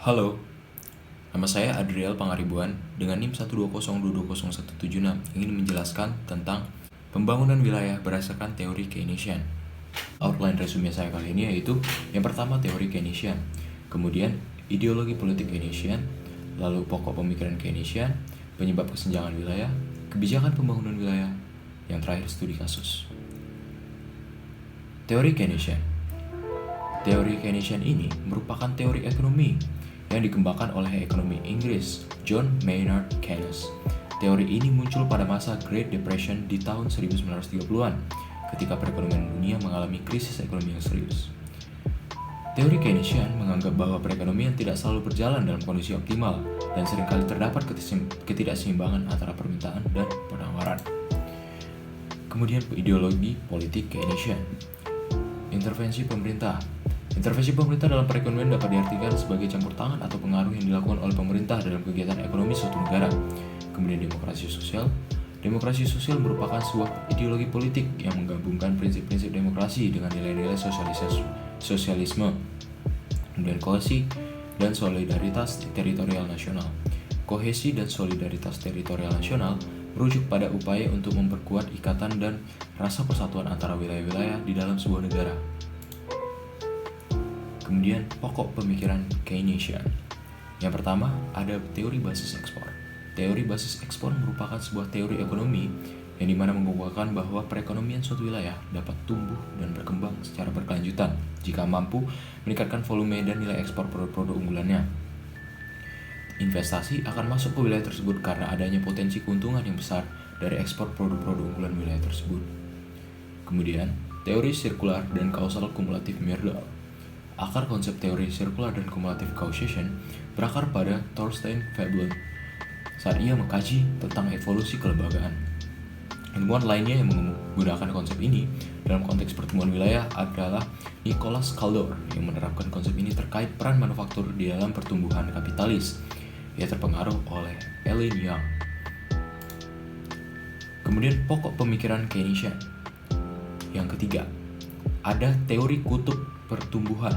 Halo, nama saya Adriel Pangaribuan dengan NIM 120220176 ingin menjelaskan tentang pembangunan wilayah berdasarkan teori Keynesian. Outline resume saya kali ini yaitu yang pertama teori Keynesian, kemudian ideologi politik Keynesian, lalu pokok pemikiran Keynesian, penyebab kesenjangan wilayah, kebijakan pembangunan wilayah, yang terakhir studi kasus. Teori Keynesian. Teori Keynesian ini merupakan teori ekonomi yang dikembangkan oleh ekonomi Inggris John Maynard Keynes. Teori ini muncul pada masa Great Depression di tahun 1930-an ketika perekonomian dunia mengalami krisis ekonomi yang serius. Teori Keynesian menganggap bahwa perekonomian tidak selalu berjalan dalam kondisi optimal dan seringkali terdapat ketidakseimbangan antara permintaan dan penawaran. Kemudian ideologi politik Keynesian. Intervensi pemerintah. Intervensi pemerintah dalam perekonomian dapat diartikan sebagai campur tangan atau pengaruh yang dilakukan oleh pemerintah dalam kegiatan ekonomi suatu negara. Kemudian demokrasi sosial. Demokrasi sosial merupakan sebuah ideologi politik yang menggabungkan prinsip-prinsip demokrasi dengan nilai-nilai sosialisme. Kemudian kohesi dan solidaritas teritorial nasional. Kohesi dan solidaritas teritorial nasional merujuk pada upaya untuk memperkuat ikatan dan rasa persatuan antara wilayah-wilayah di dalam sebuah negara. Kemudian pokok pemikiran Keynesian. Yang pertama ada teori basis ekspor. Teori basis ekspor merupakan sebuah teori ekonomi yang dimana mengukuhkan bahwa perekonomian suatu wilayah dapat tumbuh dan berkembang secara berkelanjutan jika mampu meningkatkan volume dan nilai ekspor produk-produk unggulannya. Investasi akan masuk ke wilayah tersebut karena adanya potensi keuntungan yang besar dari ekspor produk-produk unggulan wilayah tersebut. Kemudian, teori sirkular dan kausal kumulatif Myrdal. Akar konsep teori sirkular dan kumulatif causation berakar pada Thorstein Veblen saat ia mengkaji tentang evolusi kelembagaan. Ilmuwan lainnya yang menggunakan konsep ini dalam konteks pertumbuhan wilayah adalah Nicholas Kaldor yang menerapkan konsep ini terkait peran manufaktur di dalam pertumbuhan kapitalis. Ia terpengaruh oleh Ellen Young. Kemudian pokok pemikiran Keynesian. Yang ketiga, ada teori kutub pertumbuhan.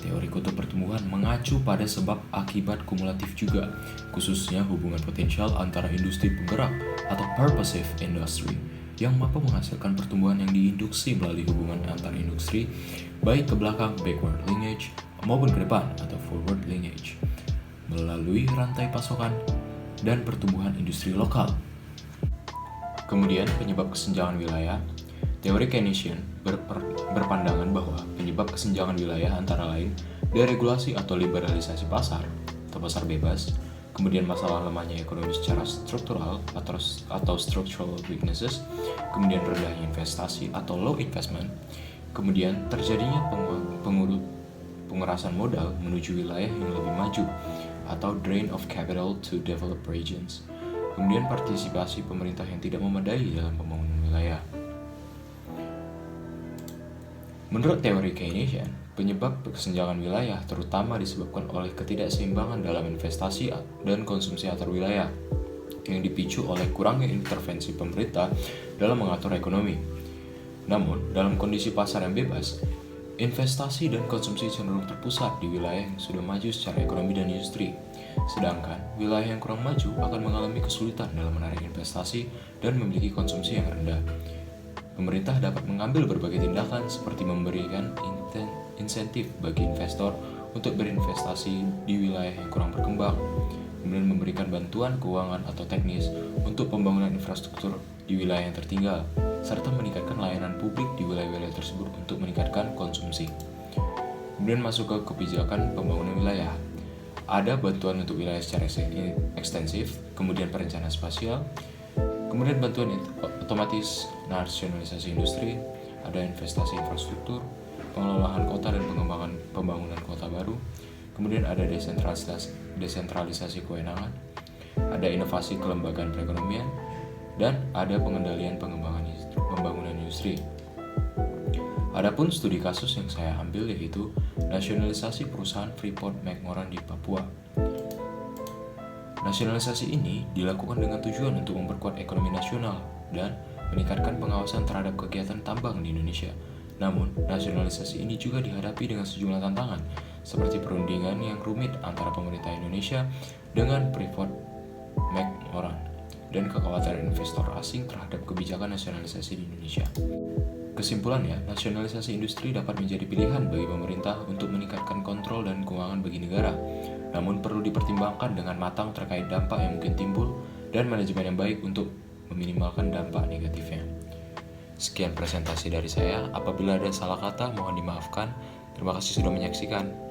Teori kutub pertumbuhan mengacu pada sebab akibat kumulatif juga, khususnya hubungan potensial antara industri penggerak atau purposive industry yang mampu menghasilkan pertumbuhan yang diinduksi melalui hubungan antar industri baik ke belakang backward lineage maupun ke depan atau forward lineage melalui rantai pasokan dan pertumbuhan industri lokal. Kemudian penyebab kesenjangan wilayah. Teori Keynesian berpandangan bahwa penyebab kesenjangan wilayah antara lain deregulasi atau liberalisasi pasar atau pasar bebas, kemudian masalah lemahnya ekonomi secara struktural atau structural weaknesses, kemudian rendahnya investasi atau low investment, kemudian terjadinya pengerasan modal menuju wilayah yang lebih maju atau drain of capital to developed regions, kemudian partisipasi pemerintah yang tidak memadai dalam pembangunan wilayah. Menurut teori Keynesian, penyebab kesenjangan wilayah terutama disebabkan oleh ketidakseimbangan dalam investasi dan konsumsi antar wilayah yang dipicu oleh kurangnya intervensi pemerintah dalam mengatur ekonomi. Namun, dalam kondisi pasar yang bebas, investasi dan konsumsi cenderung terpusat di wilayah yang sudah maju secara ekonomi dan industri. Sedangkan wilayah yang kurang maju akan mengalami kesulitan dalam menarik investasi dan memiliki konsumsi yang rendah. Pemerintah dapat mengambil berbagai tindakan seperti memberikan insentif bagi investor untuk berinvestasi di wilayah yang kurang berkembang, kemudian memberikan bantuan keuangan atau teknis untuk pembangunan infrastruktur di wilayah yang tertinggal, serta meningkatkan layanan publik di wilayah-wilayah tersebut untuk meningkatkan konsumsi. Kemudian masuk ke kebijakan pembangunan wilayah. Ada bantuan untuk wilayah secara ekstensif, kemudian perencanaan spasial, kemudian bantuan otomatis nasionalisasi industri, ada investasi infrastruktur, pengelolaan kota dan pengembangan pembangunan kota baru, kemudian ada desentralisasi kewenangan, ada inovasi kelembagaan perekonomian, dan ada pengendalian pengembangan pembangunan industri. Adapun studi kasus yang saya ambil yaitu nasionalisasi perusahaan Freeport-McMoran di Papua. Nasionalisasi ini dilakukan dengan tujuan untuk memperkuat ekonomi nasional dan meningkatkan pengawasan terhadap kegiatan tambang di Indonesia. Namun, nasionalisasi ini juga dihadapi dengan sejumlah tantangan, seperti perundingan yang rumit antara pemerintah Indonesia dengan Freeport McMoran dan kekhawatiran investor asing terhadap kebijakan nasionalisasi di Indonesia. Kesimpulannya, nasionalisasi industri dapat menjadi pilihan bagi pemerintah untuk meningkatkan kontrol dan keuangan bagi negara, namun perlu dipertimbangkan dengan matang terkait dampak yang mungkin timbul dan manajemen yang baik untuk meminimalkan dampak negatifnya. Sekian presentasi dari saya, apabila ada salah kata mohon dimaafkan. Terima kasih sudah menyaksikan.